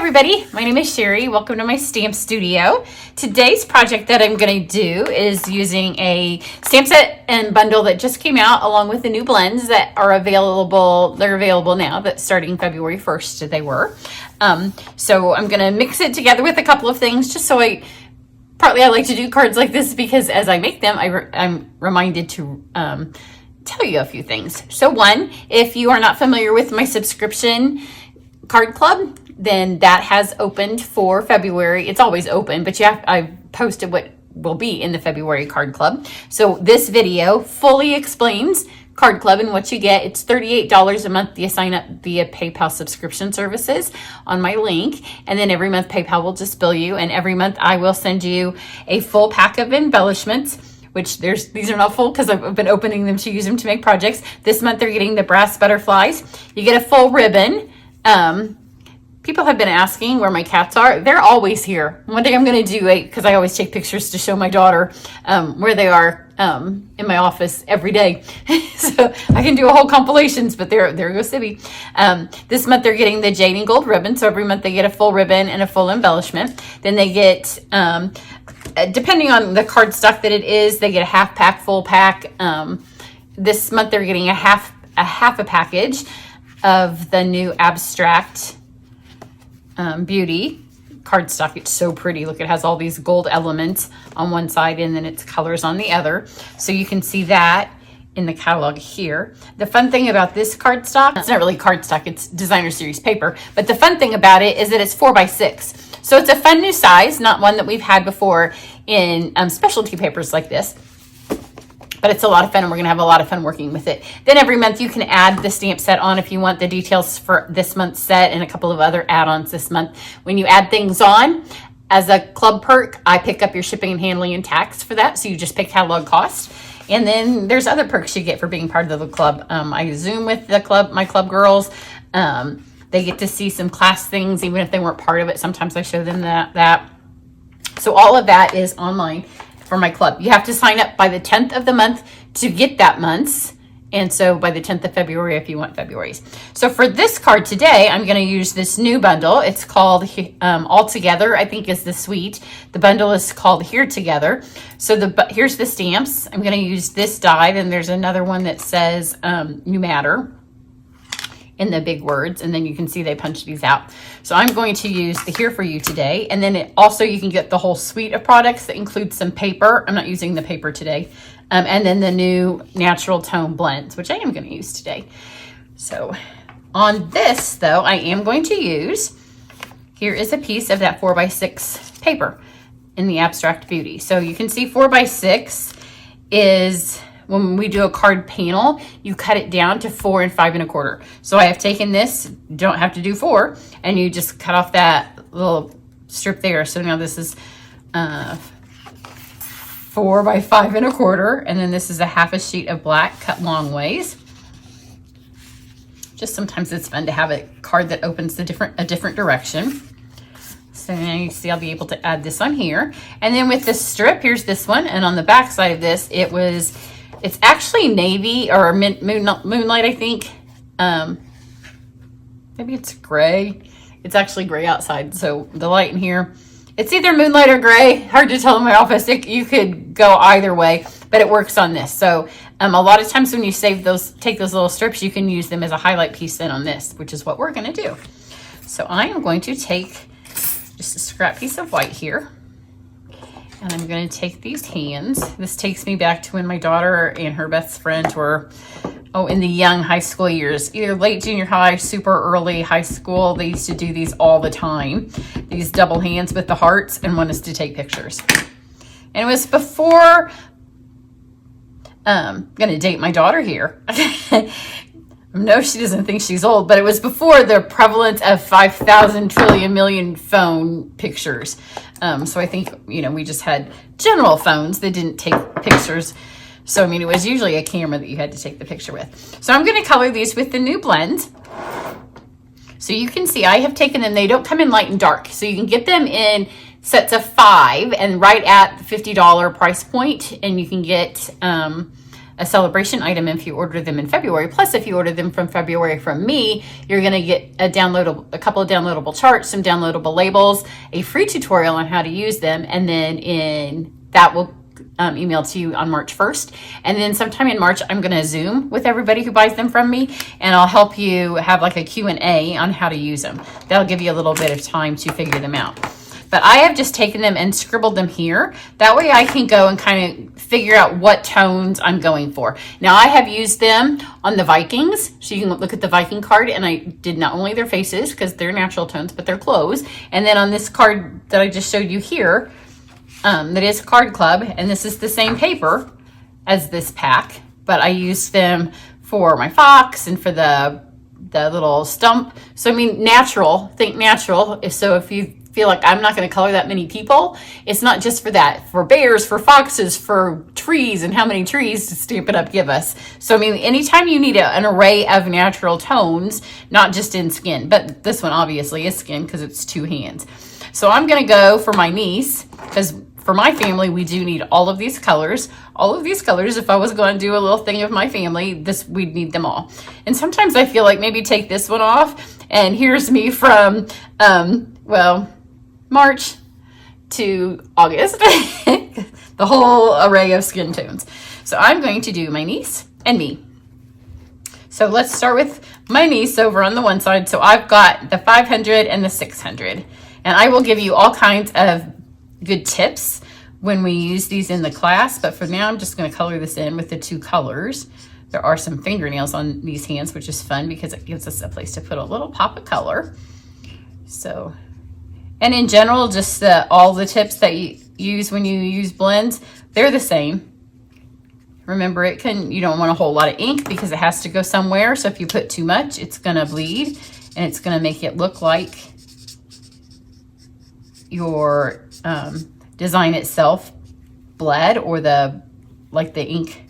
everybody, my name is Cheri. Welcome to my stamp studio. Today's project that I'm going to do is using a stamp set and bundle that just came out along with the new blends that are available. They're available now, but starting February 1st they were. So I'm going to mix it together with a couple of things just so partly I like to do cards like this because as I make them, I'm reminded to tell you a few things. So one, if you are not familiar with my subscription card club, then that has opened for February. It's always open, but I posted what will be in the February card club. So this video fully explains card club and what you get. It's $38 a month. You sign up via PayPal subscription services on my link. And then every month PayPal will just bill you. And every month I will send you a full pack of embellishments, which these are not full because I've been opening them to use them to make projects. This month they're getting the brass butterflies. You get a full ribbon. People have been asking where my cats are. They're always here. One day I'm going to do because I always take pictures to show my daughter where they are in my office every day. So I can do a whole compilations, but there goes Sibby. This month they're getting the jade and gold ribbon. So every month they get a full ribbon and a full embellishment. Then they get, depending on the cardstock that it is, they get a half pack, full pack. This month they're getting a half a package of the new abstract beauty cardstock. It's so pretty. Look, it has all these gold elements on one side and then it's colors on the other. So you can see that in the catalog here. The fun thing about this cardstock, it's not really cardstock, it's designer series paper, but the fun thing about it is that it's 4x6. So it's a fun new size, not one that we've had before in specialty papers like this. But it's a lot of fun and we're going to have a lot of fun working with it. Then every month you can add the stamp set on if you want the details for this month's set and a couple of other add-ons this month. When you add things on, as a club perk, I pick up your shipping and handling and tax for that. So you just pay catalog cost. And then there's other perks you get for being part of the club. I Zoom with the club, my club girls. They get to see some class things even if they weren't part of it. Sometimes I show them that. So all of that is online for my club. You have to sign up by the 10th of the month to get that month's. And so by the 10th of February, if you want February's. So for this card today, I'm going to use this new bundle. It's called All Together, I think is the suite. The bundle is called Here Together. So here's the stamps. I'm going to use this die. Then there's another one that says New Matter in the big words, and then you can see they punch these out. So I'm going to use the Here For You today, and then you can get the whole suite of products that includes some paper. I'm not using the paper today. And then the new natural tone blends, which I am going to use today. So on this though, I am going to use, here is a piece of that 4x6 paper in the Abstract Beauty. So you can see 4x6 is, when we do a card panel, you cut it down to 4 and 5 1/4. So I have taken this, don't have to do 4, and you just cut off that little strip there. So now this is 4 by 5 1/4, and then this is a half a sheet of black cut long ways. Just sometimes it's fun to have a card that opens a different direction. So now you see I'll be able to add this on here. And then with this strip, here's this one, and on the back side of this, it's actually navy or moonlight, I think. Maybe it's gray. It's actually gray outside, so the light in here, it's either moonlight or gray. Hard to tell in my office. You could go either way, but it works on this. So a lot of times when you take those little strips, you can use them as a highlight piece then on this, which is what we're going to do. So I am going to take just a scrap piece of white here. And I'm going to take these hands. This takes me back to when my daughter and her best friend were, in the young high school years, either late junior high, super early high school. They used to do these all the time. These double hands with the hearts and want us to take pictures. And it was before, I'm going to date my daughter here. No, she doesn't think she's old, but it was before the prevalence of 5,000 trillion million phone pictures. So I think, we just had general phones that didn't take pictures. So, it was usually a camera that you had to take the picture with. So I'm going to color these with the new blend. So you can see I have taken them. They don't come in light and dark. So you can get them in sets of 5 and right at the $50 price point. And you can get a celebration item if you order them in February. Plus, if you order them from February from me, you're going to get a couple of downloadable charts, some downloadable labels, a free tutorial on how to use them, and then that will email to you on March 1st. And then sometime in March, I'm going to Zoom with everybody who buys them from me, and I'll help you have like a Q&A on how to use them. That'll give you a little bit of time to figure them out. But I have just taken them and scribbled them here. That way I can go and kind of figure out what tones I'm going for. Now I have used them on the Vikings. So you can look at the Viking card, and I did not only their faces because they're natural tones, but their clothes. And then on this card that I just showed you here, that is Card Club, and this is the same paper as this pack, but I used them for my fox and for the little stump. So I mean, natural, think natural. So if you feel like I'm not going to color that many people, it's not just for that, for bears, for foxes, for trees, and how many trees to Stampin' Up! Give us. So I mean, anytime you need an array of natural tones, not just in skin, but this one obviously is skin because it's two hands. So I'm going to go for my niece, because for my family, we do need all of these colors. All of these colors, if I was going to do a little thing of my family, we'd need them all. And sometimes I feel like maybe take this one off, and here's me from, well, March to August, the whole array of skin tones. So I'm going to do my niece and me. So let's start with my niece over on the one side. So I've got the 500 and the 600, and I will give you all kinds of good tips when we use these in the class. But for now, I'm just going to color this in with the two colors. There are some fingernails on these hands, which is fun because it gives us a place to put a little pop of color. So, and in general, just all the tips that you use when you use blends, they're the same. Remember, you don't want a whole lot of ink because it has to go somewhere. So if you put too much, it's going to bleed, and it's going to make it look like your design itself bled, or the ink,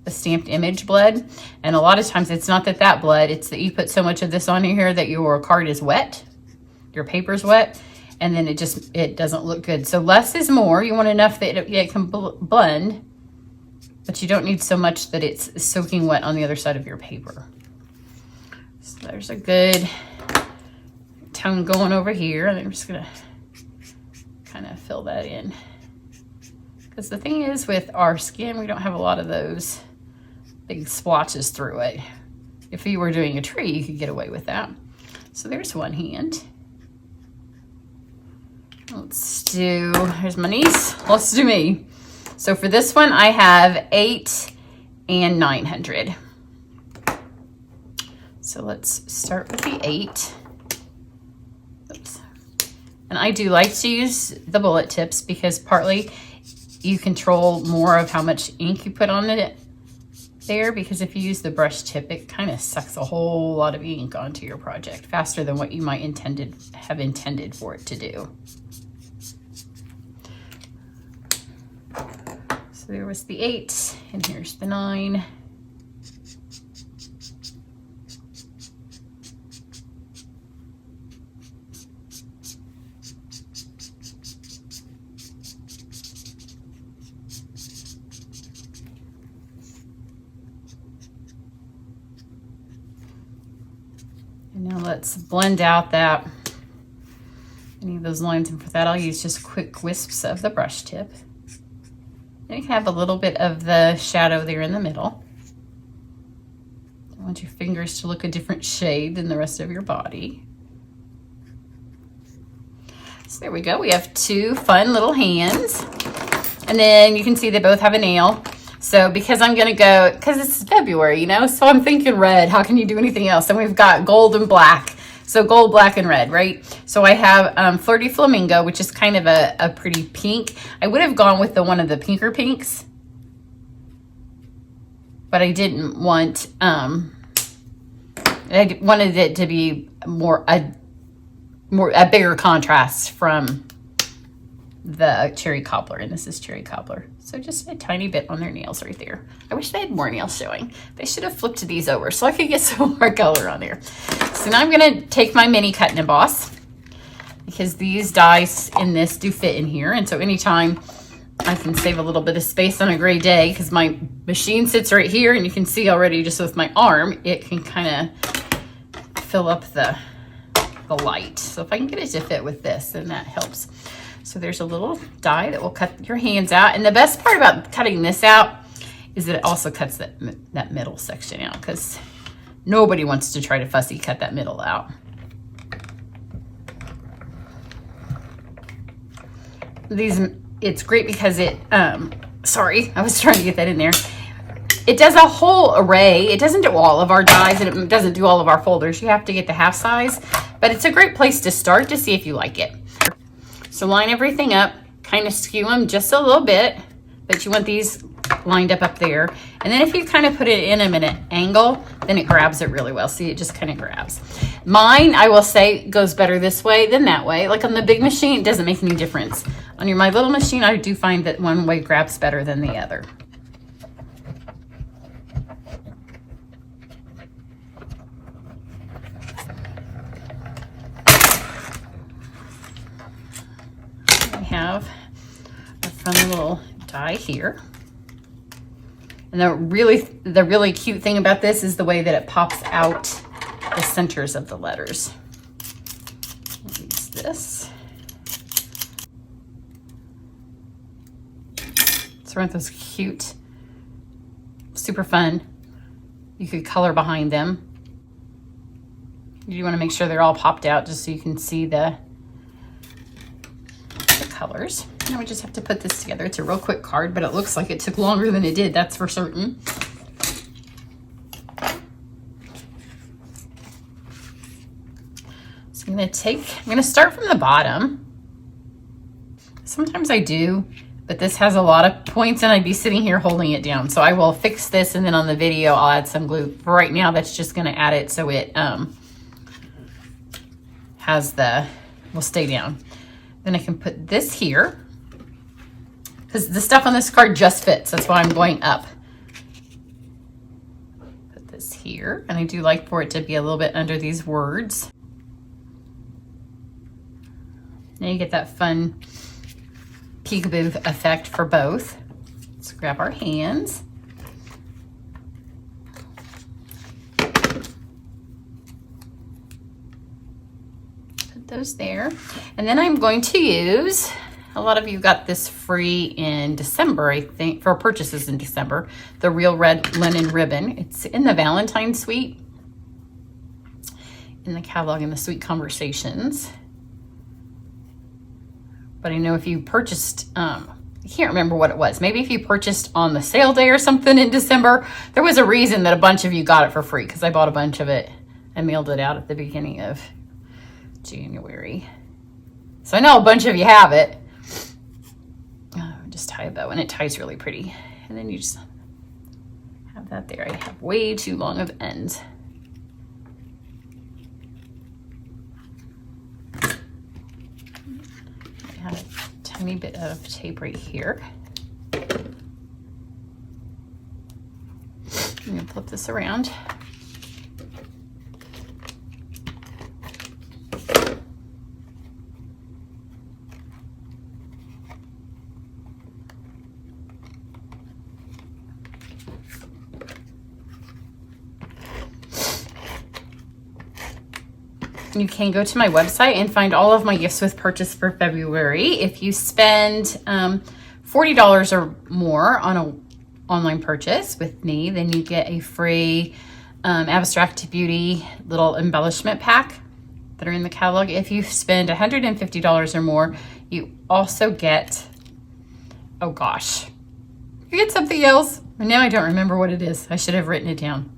the stamped image bled. And a lot of times it's not that bled, it's that you put so much of this on here that your card is wet, your paper's wet, and then it doesn't look good. So less is more. You want enough that it can blend, but you don't need so much that it's soaking wet on the other side of your paper. So there's a good tone going over here, and I'm just gonna kind of fill that in, because the thing is, with our skin, we don't have a lot of those big splotches through it. If you were doing a tree, you could get away with that. So there's one hand. Here's my niece, let's do me. So for this one, I have 8 and 900. So let's start with the 8. Oops. And I do like to use the bullet tips because partly you control more of how much ink you put on it there, because if you use the brush tip, it kind of sucks a whole lot of ink onto your project faster than what you might have intended for it to do. So there was the 8, and here's the 9. And now let's blend out any of those lines, and for that I'll use just quick wisps of the brush tip. And you can have a little bit of the shadow there in the middle. I want your fingers to look a different shade than the rest of your body. So there we go. We have 2 fun little hands. And then you can see they both have a nail. So because I'm going to go, because it's February, so I'm thinking red. How can you do anything else? And we've got gold and black. So gold, black, and red, right? So I have Flirty Flamingo, which is kind of a pretty pink. I would have gone with one of the pinker pinks, but I didn't want, I wanted it to be a bigger contrast from the Cheri Cobbler, and this is Cheri Cobbler. So just a tiny bit on their nails right there. I wish they had more nails showing. They should have flipped these over so I could get some more color on there. So now I'm gonna take my mini cut and emboss, because these dies in this do fit in here, and so anytime I can save a little bit of space on a gray day because my machine sits right here, and you can see already just with my arm, it can kind of fill up the light. So if I can get it to fit with this, then that helps. So there's a little die that will cut your hands out. And the best part about cutting this out is that it also cuts that middle section out, because nobody wants to try to fussy cut that middle out. It's great because it, sorry, I was trying to get that in there. It does a whole array. It doesn't do all of our dies, and it doesn't do all of our folders. You have to get the half size, but it's a great place to start to see if you like it. So line everything up, kind of skew them just a little bit, but you want these lined up there. And then if you kind of put it in them at an angle, then it grabs it really well. See, it just kind of grabs. Mine, I will say, goes better this way than that way. Like on the big machine, it doesn't make any difference. On my little machine, I do find that one way grabs better than the other. I have a fun little die here. And the really cute thing about this is the way that it pops out the centers of the letters. Use this. So aren't those cute? Super fun. You could color behind them. You want to make sure they're all popped out just so you can see the colors. Now we just have to put this together. It's a real quick card, but it looks like it took longer than it did, that's for certain. So I'm going to start from the bottom. Sometimes I do, but this has a lot of points and I'd be sitting here holding it down. So I will fix this, and then on the video I'll add some glue. For right now, that's just going to add it so it will stay down. Then I can put this here, because the stuff on this card just fits. That's why I'm going up. Put this here, and I do like for it to be a little bit under these words. Now you get that fun peekaboo effect for both. Let's grab our hands. Those there, and then I'm going to use, a lot of you got this free in December, I think, for purchases in December, the Real Red Linen Ribbon. It's in the Valentine Suite in the catalog in the Sweet Conversations. But I know if you purchased, I can't remember what it was. Maybe if you purchased on the sale day or something in December, there was a reason that a bunch of you got it for free, because I bought a bunch of it and mailed it out at the beginning of January. So I know a bunch of you have it. Just tie a bow, and it ties really pretty. And then you just have that there. I have way too long of ends. I have a tiny bit of tape right here. I'm going to flip this around. You can go to my website and find all of my gifts with purchase for February. If you spend $40 or more on an online purchase with me, then you get a free Abstract Beauty little embellishment pack that are in the catalog. If you spend $150 or more, you also get, oh gosh, you get something else. And now I don't remember what it is. I should have written it down.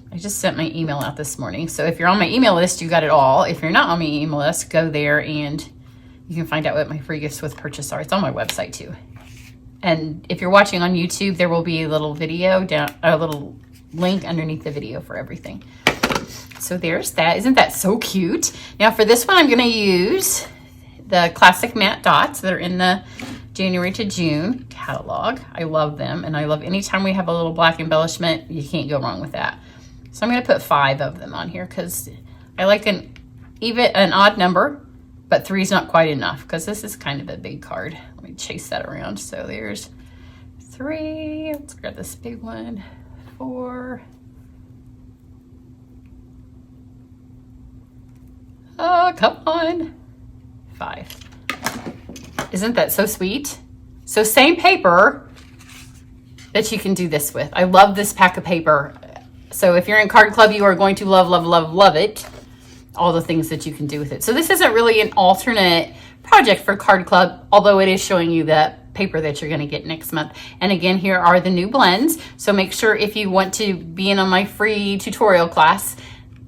I just sent my email out this morning. So if you're on my email list, you got it all. If you're not on my email list, go there and you can find out what my free gifts with purchase are. It's on my website too. And if you're watching on YouTube, there will be a little video down, a little link underneath the video for everything. So there's that. Isn't that so cute? Now for this one, I'm going to use the classic matte dots that are in the January to June catalog. I love them, and I love anytime we have a little black embellishment, you can't go wrong with that. So I'm going to put 5 of them on here because I like an odd number, but 3 is not quite enough because this is kind of a big card. Let me chase that around. So there's 3. Let's grab this big one. 4. Oh, come on. 5. Isn't that so sweet? So same paper that you can do this with. I love this pack of paper. So if you're in Card Club, you are going to love, love, love, love it. All the things that you can do with it. So this isn't really an alternate project for Card Club, although it is showing you the paper that you're going to get next month. And again, here are the new blends. So make sure if you want to be in on my free tutorial class,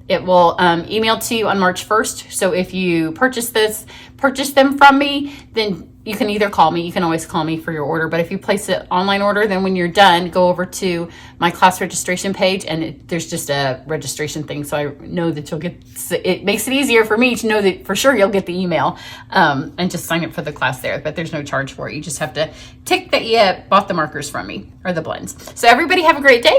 it will email to you on March 1st. So if you purchase them from me, then you can either call me. You can always call me for your order. But if you place an online order, then when you're done, go over to my class registration page, and there's just a registration thing. So I know that you'll get, it makes it easier for me to know that for sure you'll get the email and just sign up for the class there. But there's no charge for it. You just have to tick that you bought the markers from me or the blends. So everybody have a great day.